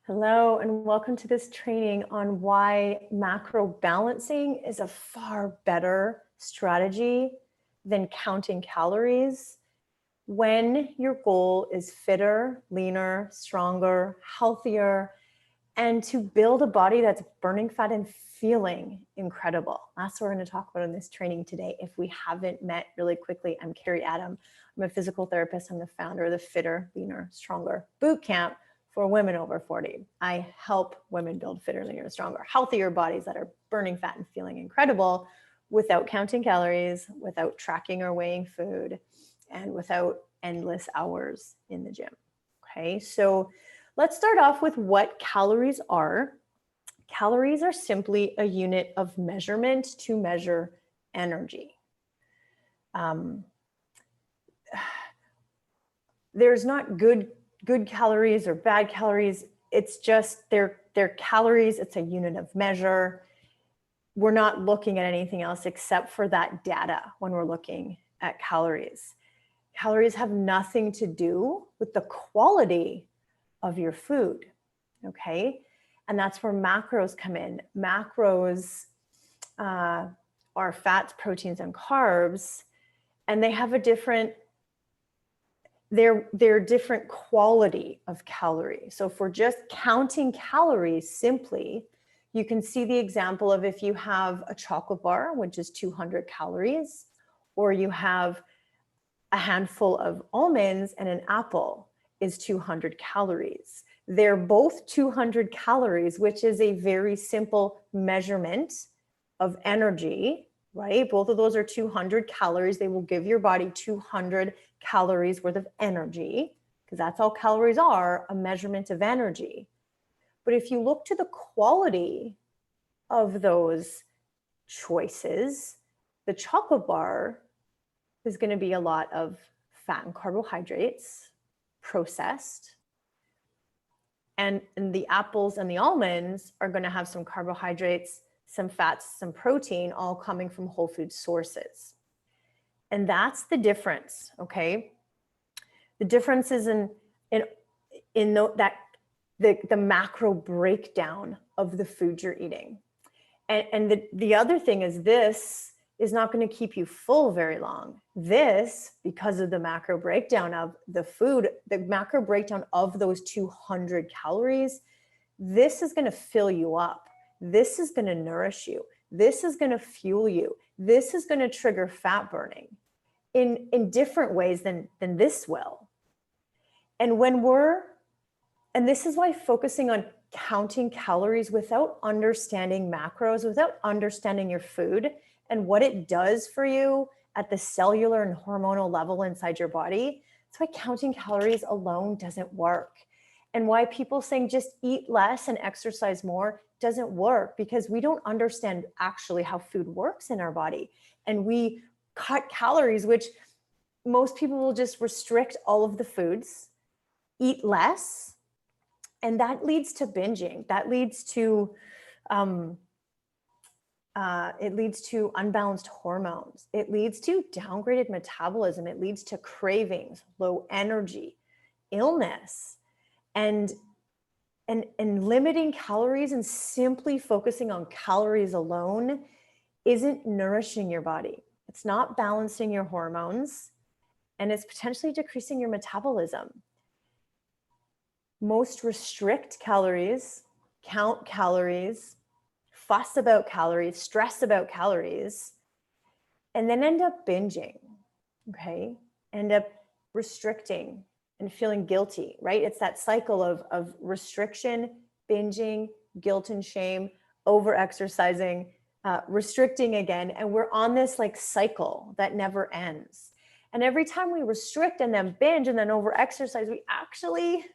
Hello, and welcome to this training on why macro balancing is a far better strategy than counting calories when your goal is fitter, leaner, stronger, healthier, and to build a body that's burning fat and feeling incredible. That's what we're going to talk about in this training today. If we haven't met really quickly, I'm Carrie Adam. I'm a physical therapist. I'm the founder of the Fitter, Leaner, Stronger Bootcamp for women over 40. I help women build fitter, leaner, stronger, healthier bodies that are burning fat and feeling incredible without counting calories, without tracking or weighing food, and without endless hours in the gym. Okay, so let's start off with what calories are. Calories are simply a unit of measurement to measure energy. There's not good calories or bad calories. It's just they're calories. It's a unit of measure. We're not looking at anything else except for that data when we're looking at calories. Calories have nothing to do with the quality of your food, okay? And that's where macros come in. Macros are fats, proteins, and carbs, and they have a different they're different quality of calorie. So if we're just counting calories simply, you can see the example of if you have a chocolate bar, which is 200 calories, or you have a handful of almonds and an apple is 200 calories. They're both 200 calories, which is a very simple measurement of energy, right? Both of those are 200 calories. They will give your body 200 calories worth of energy, because that's all calories are, a measurement of energy. But if you look to the quality of those choices, the chocolate bar is going to be a lot of fat and carbohydrates, processed. And the apples and the almonds are going to have some carbohydrates, some fats, some protein, all coming from whole food sources. And that's the difference, okay? The difference is in the macro breakdown of the food you're eating. And the other thing is, this is not going to keep you full very long. This, because of the macro breakdown of the food, the macro breakdown of those 200 calories, this is going to fill you up. This is going to nourish you. This is going to fuel you. This is going to trigger fat burning in different ways than this will. And this is why focusing on counting calories without understanding macros, without understanding your food and what it does for you at the cellular and hormonal level inside your body, that's why counting calories alone doesn't work. And why people saying just eat less and exercise more doesn't work, because we don't understand actually how food works in our body. And we cut calories, which most people will just restrict all of the foods, eat less, and that leads to binging. That leads to unbalanced hormones. It leads to downgraded metabolism. It leads to cravings, low energy, illness, and limiting calories and simply focusing on calories alone isn't nourishing your body. It's not balancing your hormones, and it's potentially decreasing your metabolism. Most restrict calories, count calories, fuss about calories, stress about calories, and then end up binging, okay? End up restricting and feeling guilty, right? It's that cycle of restriction, binging, guilt and shame, over-exercising, restricting again. And we're on this like cycle that never ends. And every time we restrict and then binge and then over-exercise, we actually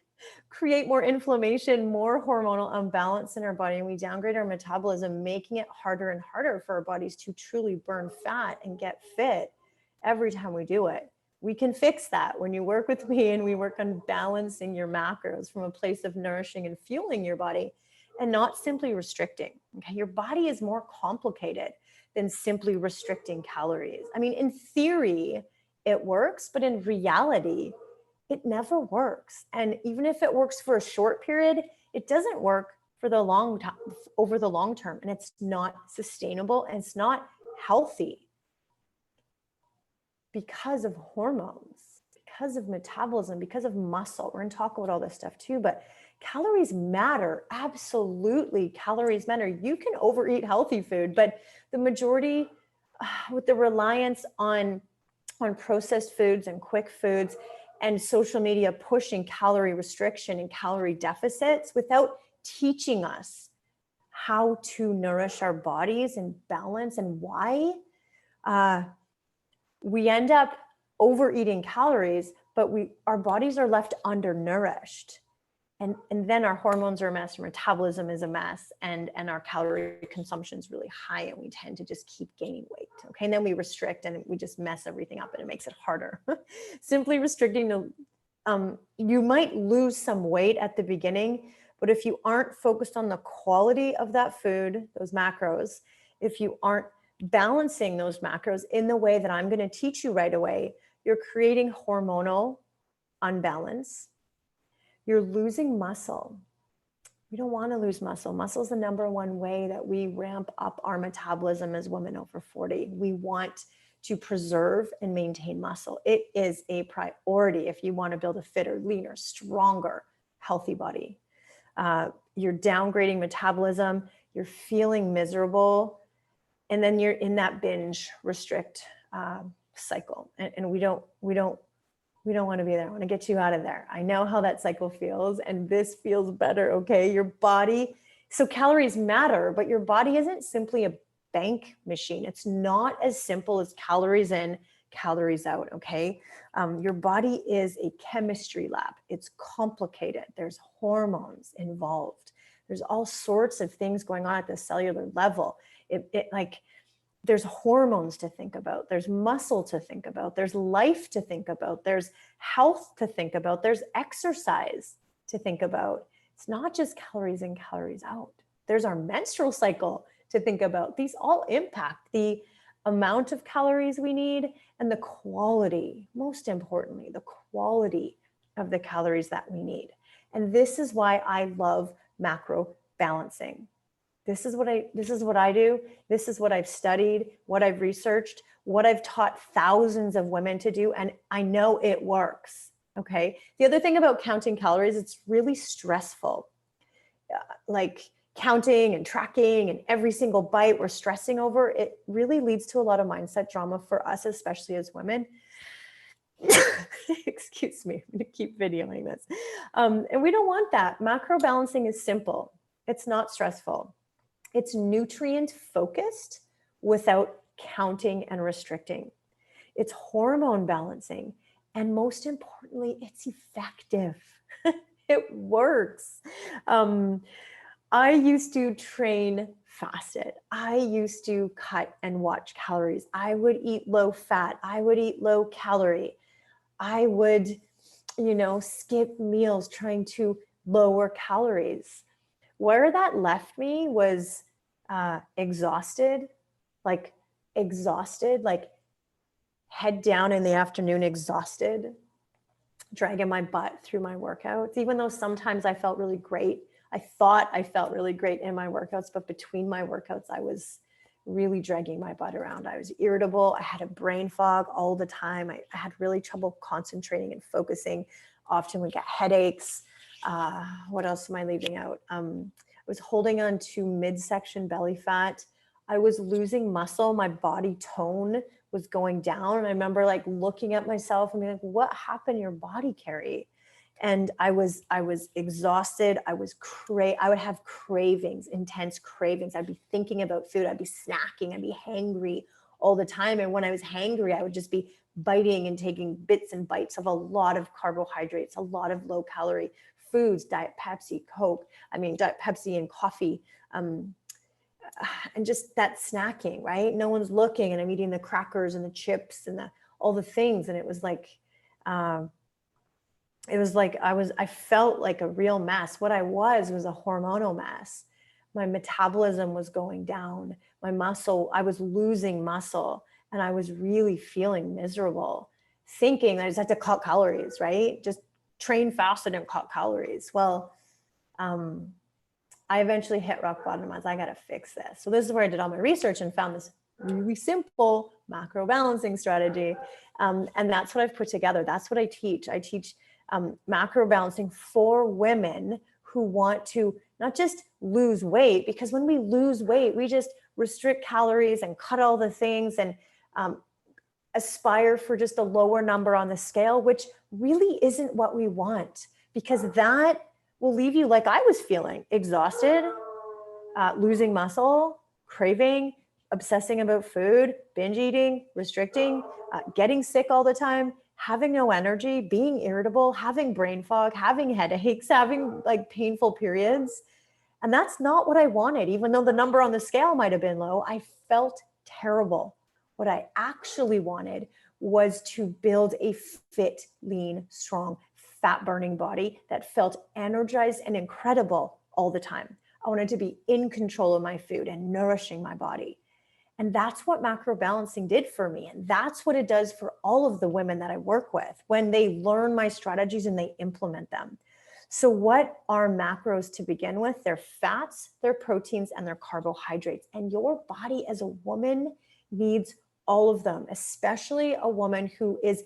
create more inflammation, more hormonal imbalance in our body, and we downgrade our metabolism, making it harder and harder for our bodies to truly burn fat and get fit every time we do it. We can fix that when you work with me and we work on balancing your macros from a place of nourishing and fueling your body and not simply restricting. Okay, your body is more complicated than simply restricting calories. I mean, in theory, it works, but in reality, it never works. And even if it works for a short period, it doesn't work for the long time, over the long term. And it's not sustainable and it's not healthy because of hormones, because of metabolism, because of muscle. We're going to talk about all this stuff too, but calories matter. Absolutely. Calories matter. You can overeat healthy food, but the majority, with the reliance on processed foods and quick foods and social media pushing calorie restriction and calorie deficits without teaching us how to nourish our bodies and balance and why, we end up overeating calories, but our bodies are left undernourished. And then our hormones are a mess, our metabolism is a mess, and our calorie consumption is really high, and we tend to just keep gaining weight. Okay, and then we restrict, and we just mess everything up, and it makes it harder. Simply restricting you might lose some weight at the beginning, but if you aren't focused on the quality of that food, those macros, if you aren't balancing those macros in the way that I'm going to teach you right away, you're creating hormonal unbalance. You're losing muscle. We don't want to lose muscle. Muscle is the number one way that we ramp up our metabolism as women over 40. We want to preserve and maintain muscle. It is a priority if you want to build a fitter, leaner, stronger, healthy body. You're downgrading metabolism. You're feeling miserable. And then you're in that binge restrict cycle. And we don't want to be there. I want to get you out of there. I know how that cycle feels, and this feels better. Okay. Your body. So calories matter, but your body isn't simply a bank machine. It's not as simple as calories in, calories out. Okay. Your body is a chemistry lab. It's complicated. There's hormones involved. There's all sorts of things going on at the cellular level. There's hormones to think about. There's muscle to think about. There's life to think about. There's health to think about. There's exercise to think about. It's not just calories in, calories out. There's our menstrual cycle to think about. These all impact the amount of calories we need and the quality, most importantly, the quality of the calories that we need. And this is why I love macro balancing. This is what I do. This is what I've studied, what I've researched, what I've taught thousands of women to do. And I know it works. Okay. The other thing about counting calories, it's really stressful. Like counting and tracking and every single bite we're stressing over, it really leads to a lot of mindset drama for us, especially as women. Excuse me, I'm going to keep videoing this. And we don't want that. Macro balancing is simple. It's not stressful. It's nutrient focused without counting and restricting. It's hormone balancing. And most importantly, it's effective. It works. I used to train fasted. I used to cut and watch calories. I would eat low fat. I would eat low calorie. I would, skip meals trying to lower calories. Where that left me was exhausted, like head down in the afternoon, exhausted, dragging my butt through my workouts, even though sometimes I felt really great. I thought I felt really great in my workouts, but between my workouts, I was really dragging my butt around. I was irritable. I had a brain fog all the time. I had really trouble concentrating and focusing. Often would get headaches. What else am I leaving out? I was holding on to midsection belly fat. I was losing muscle. My body tone was going down. And I remember looking at myself and being like, what happened to your body, Carrie? And I was exhausted. I would have cravings, intense cravings. I'd be thinking about food. I'd be snacking. I'd be hangry all the time. And when I was hangry, I would just be biting and taking bits and bites of a lot of carbohydrates, a lot of low calorie foods, Diet Pepsi, Diet Pepsi and coffee. And just that snacking, right? No one's looking, and I'm eating the crackers and the chips and all the things. And it was like I felt like a real mess. What I was a hormonal mess. My metabolism was going down. I was losing muscle, and I was really feeling miserable. thinking that I just had to cut calories, right? Just train fasted and cut calories. Well, I eventually hit rock bottom. I was like, I got to fix this. So this is where I did all my research and found this really simple macro balancing strategy. And that's what I've put together. That's what I teach. I teach macro balancing for women who want to not just lose weight, because when we lose weight, we just restrict calories and cut all the things and aspire for just a lower number on the scale, which really isn't what we want, because that will leave you like I was feeling: exhausted, losing muscle, craving, obsessing about food, binge eating, restricting, getting sick all the time, having no energy, being irritable, having brain fog, having headaches, having like painful periods. And that's not what I wanted. Even though the number on the scale might have been low, I felt terrible. What I actually wanted was to build a fit, lean, strong, fat burning body that felt energized and incredible all the time. I wanted to be in control of my food and nourishing my body. And that's what macro balancing did for me. And that's what it does for all of the women that I work with when they learn my strategies and they implement them. So what are macros to begin with? They're fats, they're proteins, and they're carbohydrates. And your body as a woman needs all of them, especially a woman who is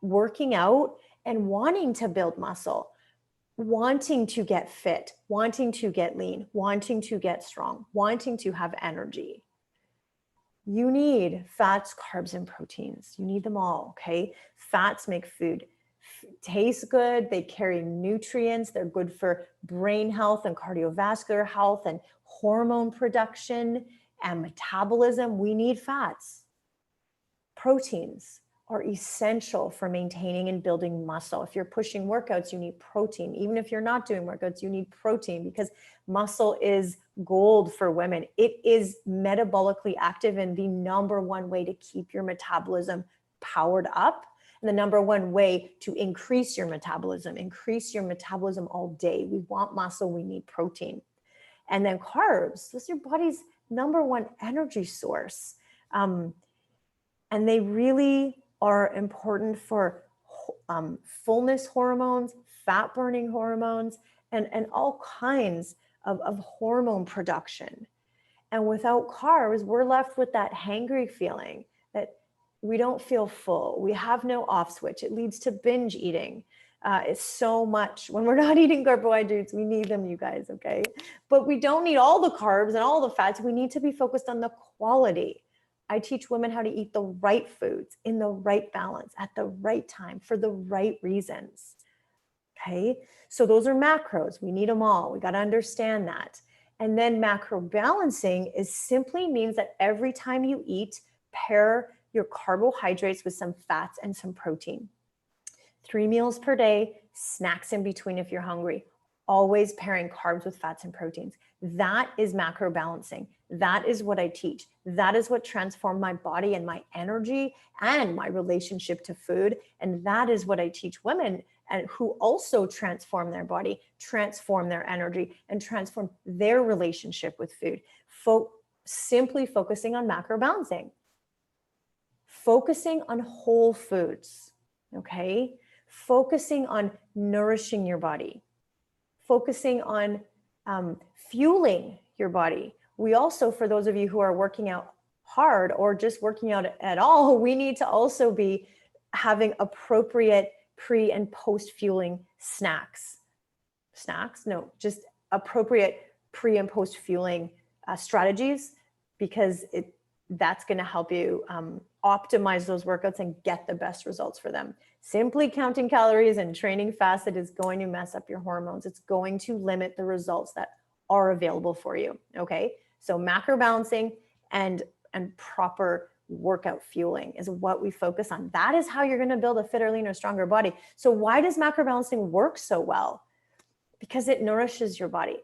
working out and wanting to build muscle, wanting to get fit, wanting to get lean, wanting to get strong, wanting to have energy. You need fats, carbs, and proteins. You need them all, okay? Fats make food taste good. They carry nutrients. They're good for brain health and cardiovascular health and hormone production and metabolism. We need fats. Proteins are essential for maintaining and building muscle. If you're pushing workouts, you need protein. Even if you're not doing workouts, you need protein, because muscle is gold for women. It is metabolically active and the number one way to keep your metabolism powered up. And the number one way to increase your metabolism all day. We want muscle, we need protein. And then carbs, this is your body's number one energy source. And they really are important for fullness hormones, fat burning hormones, and all kinds of hormone production. And without carbs, we're left with that hangry feeling that we don't feel full. We have no off switch. It leads to binge eating. It's so much. When we're not eating carbohydrates, we need them, you guys, okay? But we don't need all the carbs and all the fats. We need to be focused on the quality. I teach women how to eat the right foods in the right balance at the right time for the right reasons, okay? So those are macros. We need them all. We got to understand that. And then macro balancing is simply means that every time you eat, pair your carbohydrates with some fats and some protein. 3 meals per day, snacks in between if you're hungry, always pairing carbs with fats and proteins. That is macro balancing. That is what I teach. That is what transformed my body and my energy and my relationship to food. And that is what I teach women, and who also transform their body, transform their energy, and transform their relationship with food. Simply focusing on macro balancing. Focusing on whole foods, okay? Focusing on nourishing your body. Focusing on fueling your body. We also, for those of you who are working out hard or just working out at all, we need to also be having appropriate pre and post fueling snacks. Snacks? No, just appropriate pre and post fueling strategies, because that's going to help you optimize those workouts and get the best results for them. Simply counting calories and training fasted is going to mess up your hormones. It's going to limit the results that are available for you, okay? So macro balancing and proper workout fueling is what we focus on. That is how you're going to build a fitter, leaner, stronger body. So why does macro balancing work so well? Because it nourishes your body.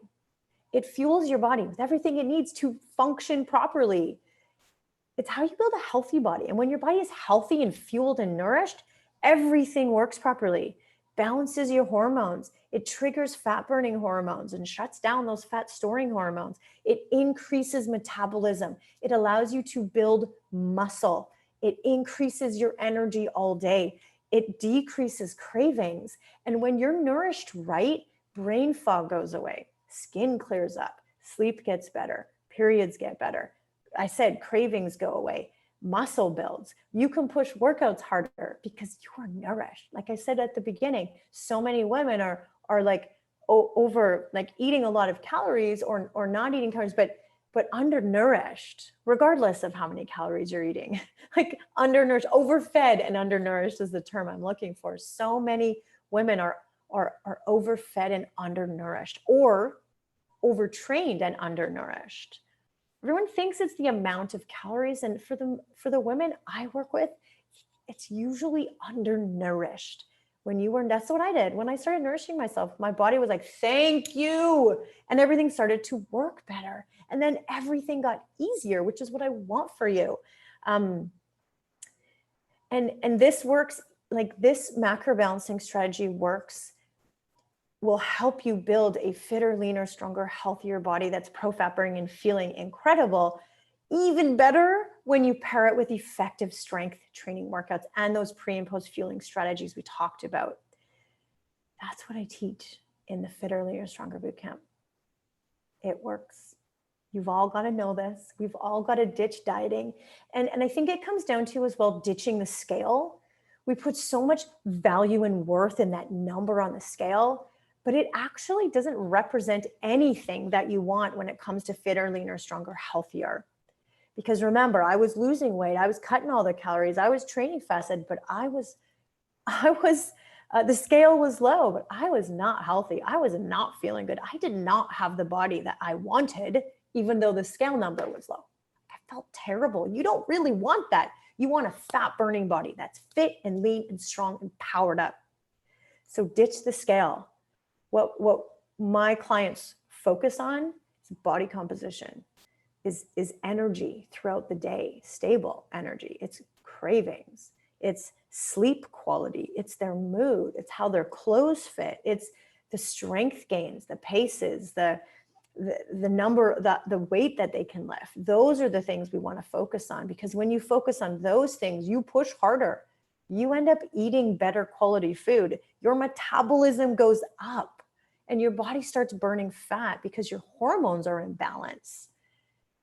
It fuels your body with everything it needs to function properly. It's how you build a healthy body. And when your body is healthy and fueled and nourished, everything works properly. Balances your hormones. It triggers fat burning hormones and shuts down those fat storing hormones. It increases metabolism. It allows you to build muscle. It increases your energy all day. it decreases cravings. And when you're nourished right, brain fog goes away, skin clears up, sleep gets better, periods get better. I said cravings go away, muscle builds. You can push workouts harder because you are nourished. Like I said at the beginning, so many women are like over like eating a lot of calories or not eating calories, but undernourished, regardless of how many calories you're eating. Like undernourished, overfed and undernourished is the term I'm looking for. So many women are overfed and undernourished, or overtrained and undernourished. Everyone thinks it's the amount of calories, and for the women I work with, it's usually undernourished. That's what I did. When I started nourishing myself, my body was like, thank you. And everything started to work better. And then everything got easier, which is what I want for you. And this works, like this macro balancing strategy will help you build a fitter, leaner, stronger, healthier body that's pro-fat burning and feeling incredible. Even better when you pair it with effective strength training workouts and those pre and post fueling strategies we talked about. That's what I teach in the Fitter, Leaner, Stronger Bootcamp. It works. You've all got to know this. We've all got to ditch dieting. And I think it comes down to as well ditching the scale. We put so much value and worth in that number on the scale, but it actually doesn't represent anything that you want when it comes to fitter, leaner, stronger, healthier. Because remember, I was losing weight, I was cutting all the calories, I was training fasted, but the scale was low, but I was not healthy. I was not feeling good. I did not have the body that I wanted, even though the scale number was low. I felt terrible. You don't really want that. You want a fat burning body that's fit and lean and strong and powered up. So ditch the scale. What my clients focus on is body composition, is energy throughout the day, stable energy. It's cravings. It's sleep quality. It's their mood. It's how their clothes fit. It's the strength gains, the paces, the number, the weight that they can lift. Those are the things we want to focus on, because when you focus on those things, you push harder. You end up eating better quality food. Your metabolism goes up and your body starts burning fat because your hormones are in balance.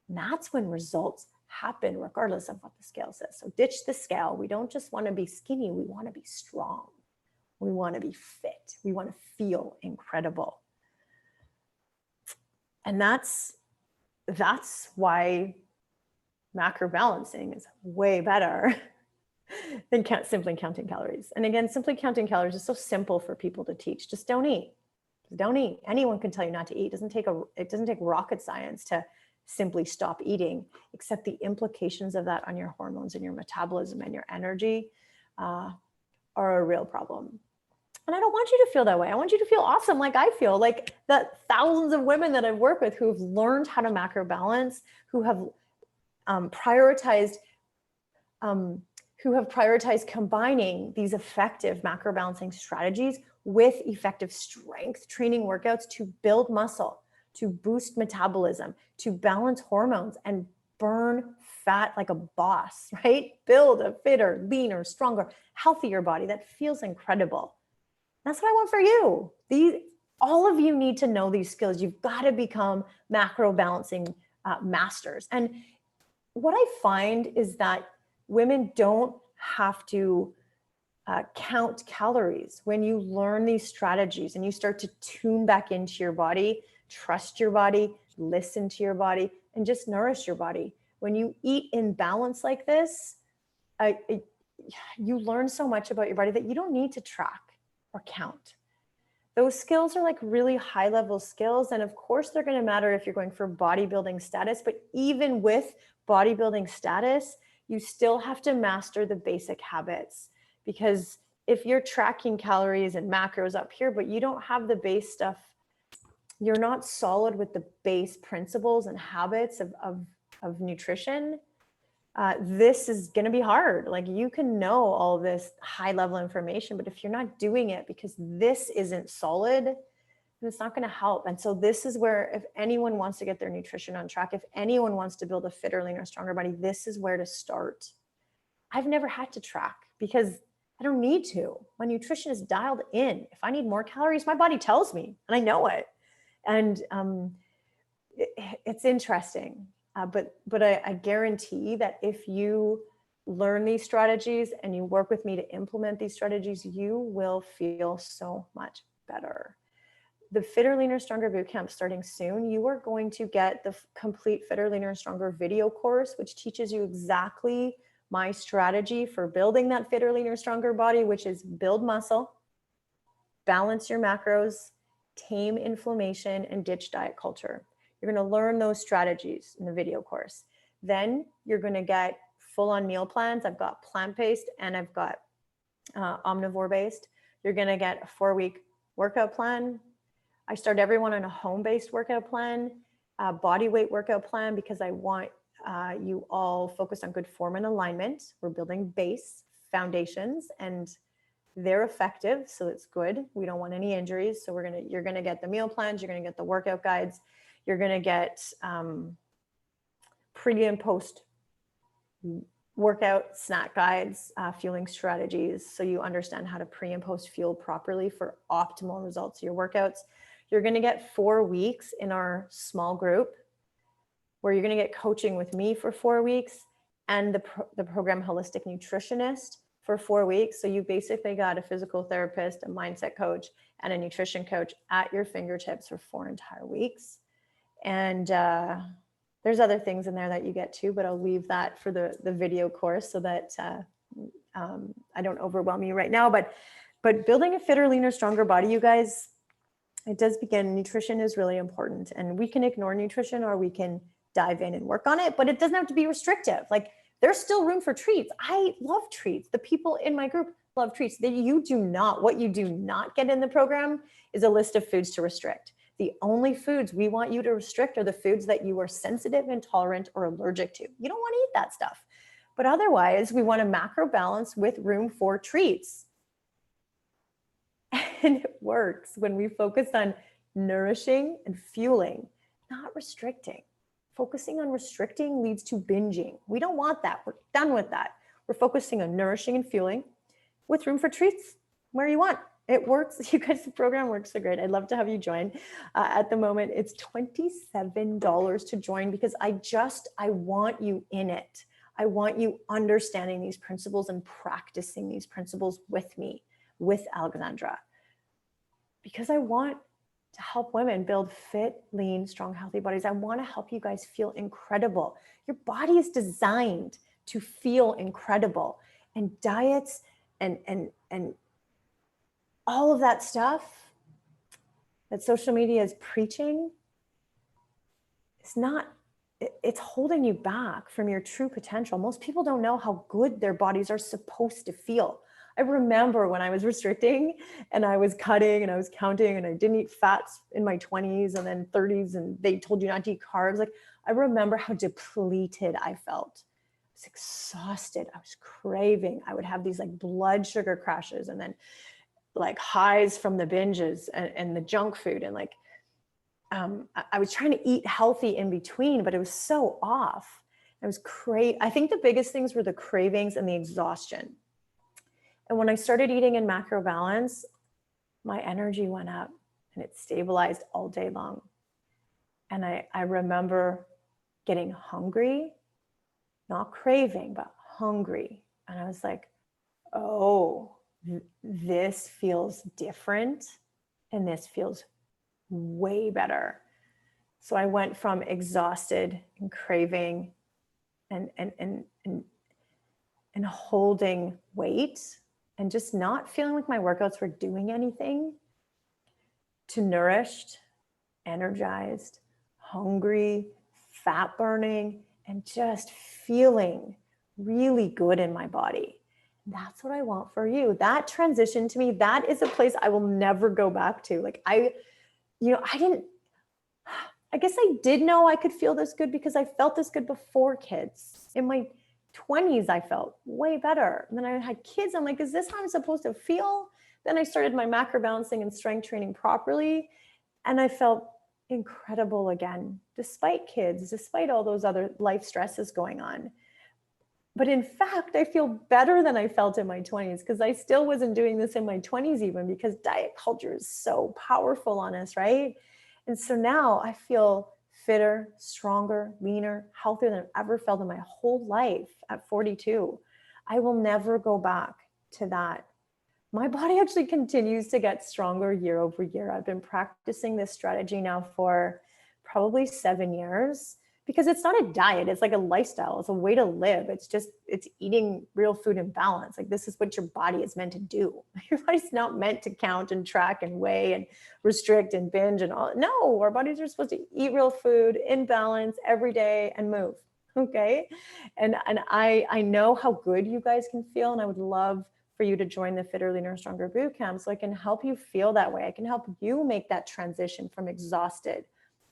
And that's when results happen, regardless of what the scale says. So ditch the scale. We don't just want to be skinny. We want to be strong. We want to be fit. We want to feel incredible. And that's why macro balancing is way better than simply counting calories. And again, simply counting calories is so simple for people to teach. Just don't eat. Don't eat. Anyone can tell you not to eat. It doesn't take rocket science to simply stop eating, except the implications of that on your hormones and your metabolism and your energy are a real problem. And I don't want you to feel that way. I want you to feel awesome like I feel, like the thousands of women that I've worked with who've learned how to macro balance, who have prioritized combining these effective macro balancing strategies with effective strength training workouts to build muscle, to boost metabolism, to balance hormones and burn fat like a boss, right? Build a fitter, leaner, stronger, healthier body that feels incredible. That's what I want for you. All of you need to know these skills. You've got to become macro balancing masters. And what I find is that women don't have to count calories. When you learn these strategies and you start to tune back into your body, trust your body, listen to your body, and just nourish your body. When you eat in balance like this, you learn so much about your body that you don't need to track or count. Those skills are like really high level skills. And of course, they're going to matter if you're going for bodybuilding status. But even with bodybuilding status, you still have to master the basic habits. Because if you're tracking calories and macros up here, but you don't have the base stuff, you're not solid with the base principles and habits of nutrition, this is going to be hard. Like, you can know all this high level information, but if you're not doing it because this isn't solid, then it's not going to help. And so this is where, if anyone wants to get their nutrition on track, if anyone wants to build a fitter, leaner, stronger body, this is where to start. I've never had to track because I don't need to. My nutrition is dialed in. If I need more calories, my body tells me, and I know it. And it's interesting, but I guarantee that if you learn these strategies and you work with me to implement these strategies, you will feel so much better. The Fitter, Leaner, Stronger Bootcamp starting soon. You are going to get the complete Fitter, Leaner, Stronger video course, which teaches you exactly my strategy for building that fitter, leaner, stronger body, which is build muscle, balance your macros, tame inflammation, and ditch diet culture. You're going to learn those strategies in the video course. Then you're going to get full-on meal plans. I've got plant-based and I've got omnivore-based. You're going to get a 4-week workout plan. I start everyone on a home-based workout plan, body weight workout plan, because I want you all focused on good form and alignment. We're building base foundations and they're effective, so it's good. We don't want any injuries. So you're gonna get the meal plans, you're gonna get the workout guides, you're gonna get pre and post workout snack guides, fueling strategies, so you understand how to pre and post fuel properly for optimal results of your workouts. You're gonna get 4 weeks in our small group where you're going to get coaching with me for 4 weeks and the program Holistic Nutritionist for 4 weeks. So you basically got a physical therapist, a mindset coach, and a nutrition coach at your fingertips for 4 entire weeks. And there's other things in there that you get too, but I'll leave that for the video course so that I don't overwhelm you right now. But building a fitter, leaner, stronger body, you guys, it does begin. Nutrition is really important, and we can ignore nutrition or we can dive in and work on it, but it doesn't have to be restrictive. Like, there's still room for treats. I love treats. The people in my group love treats. What you do not get in the program is a list of foods to restrict. The only foods we want you to restrict are the foods that you are sensitive, intolerant, or allergic to. You don't want to eat that stuff. But otherwise, we want a macro balance with room for treats. And it works when we focus on nourishing and fueling, not restricting. Focusing on restricting leads to binging. We don't want that. We're done with that. We're focusing on nourishing and fueling with room for treats where you want. It works. You guys, the program works so great. I'd love to have you join. At the moment, it's $27 to join because I want you in it. I want you understanding these principles and practicing these principles with me, with Alexandra, because I want to help women build fit, lean, strong, healthy bodies. I want to help you guys feel incredible. Your body is designed to feel incredible, and diets and all of that stuff that social media is preaching, it's holding you back from your true potential. Most people don't know how good their bodies are supposed to feel. I remember when I was restricting and I was cutting and I was counting and I didn't eat fats in my 20s and then 30s, and they told you not to eat carbs. Like, I remember how depleted I felt. I was exhausted. I was craving. I would have these like blood sugar crashes and then like highs from the binges and the junk food. And like, I was trying to eat healthy in between, but it was so off. I think the biggest things were the cravings and the exhaustion. And when I started eating in macro balance, my energy went up and it stabilized all day long. And I remember getting hungry, not craving, but hungry. And I was like, oh, this feels different and this feels way better. So I went from exhausted and craving and holding weight and just not feeling like my workouts were doing anything, to nourished, energized, hungry, fat burning, and just feeling really good in my body. That's what I want for you. That transition, to me, that is a place I will never go back to. Like, I guess I did know I could feel this good because I felt this good before kids. In my 20s, I felt way better. And then I had kids. I'm like, is this how I'm supposed to feel? Then I started my macro balancing and strength training properly. And I felt incredible again, despite kids, despite all those other life stresses going on. But in fact, I feel better than I felt in my 20s, because I still wasn't doing this in my 20s, even, because diet culture is so powerful on us, right? And so now I feel fitter, stronger, leaner, healthier than I've ever felt in my whole life at 42. I will never go back to that. My body actually continues to get stronger year over year. I've been practicing this strategy now for probably 7 years, because it's not a diet. It's like a lifestyle. It's a way to live. It's eating real food in balance. Like, this is what your body is meant to do. Your body's not meant to count and track and weigh and restrict and binge and all. No, our bodies are supposed to eat real food in balance every day and move. Okay. And I know how good you guys can feel. And I would love for you to join the Fitter, Leaner, Stronger Bootcamp, so I can help you feel that way. I can help you make that transition from exhausted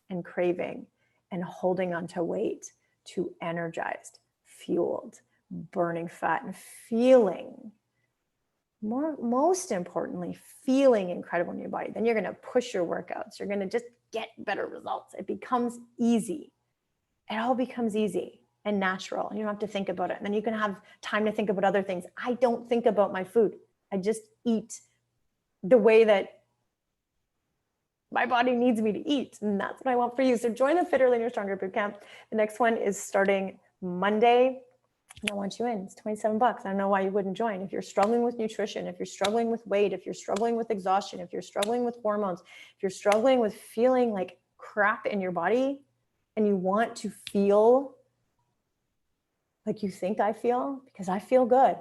and craving and holding on to weight to energized, fueled, burning fat, and feeling, most importantly, feeling incredible in your body. Then you're going to push your workouts. You're going to just get better results. It becomes easy. It all becomes easy and natural. You don't have to think about it. And then you can have time to think about other things. I don't think about my food. I just eat the way that my body needs me to eat. And that's what I want for you. So join the Fitter, Leaner, Stronger Bootcamp. The next one is starting Monday. And I want you in. It's $27. I don't know why you wouldn't join. If you're struggling with nutrition, if you're struggling with weight, if you're struggling with exhaustion, if you're struggling with hormones, if you're struggling with feeling like crap in your body, and you want to feel like you think I feel, because I feel good.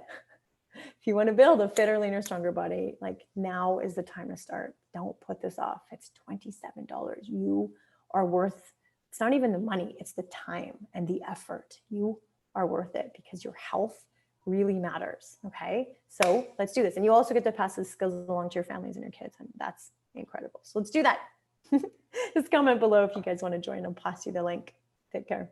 If you want to build a fitter, leaner, stronger body, like, now is the time to start. Don't put this off. It's $27. You are worth, it's not even the money, it's the time and the effort. You are worth it, because your health really matters. Okay. So let's do this. And you also get to pass the skills along to your families and your kids. And that's incredible. So let's do that. Just comment below if you guys want to join. I'll pass you the link. Take care.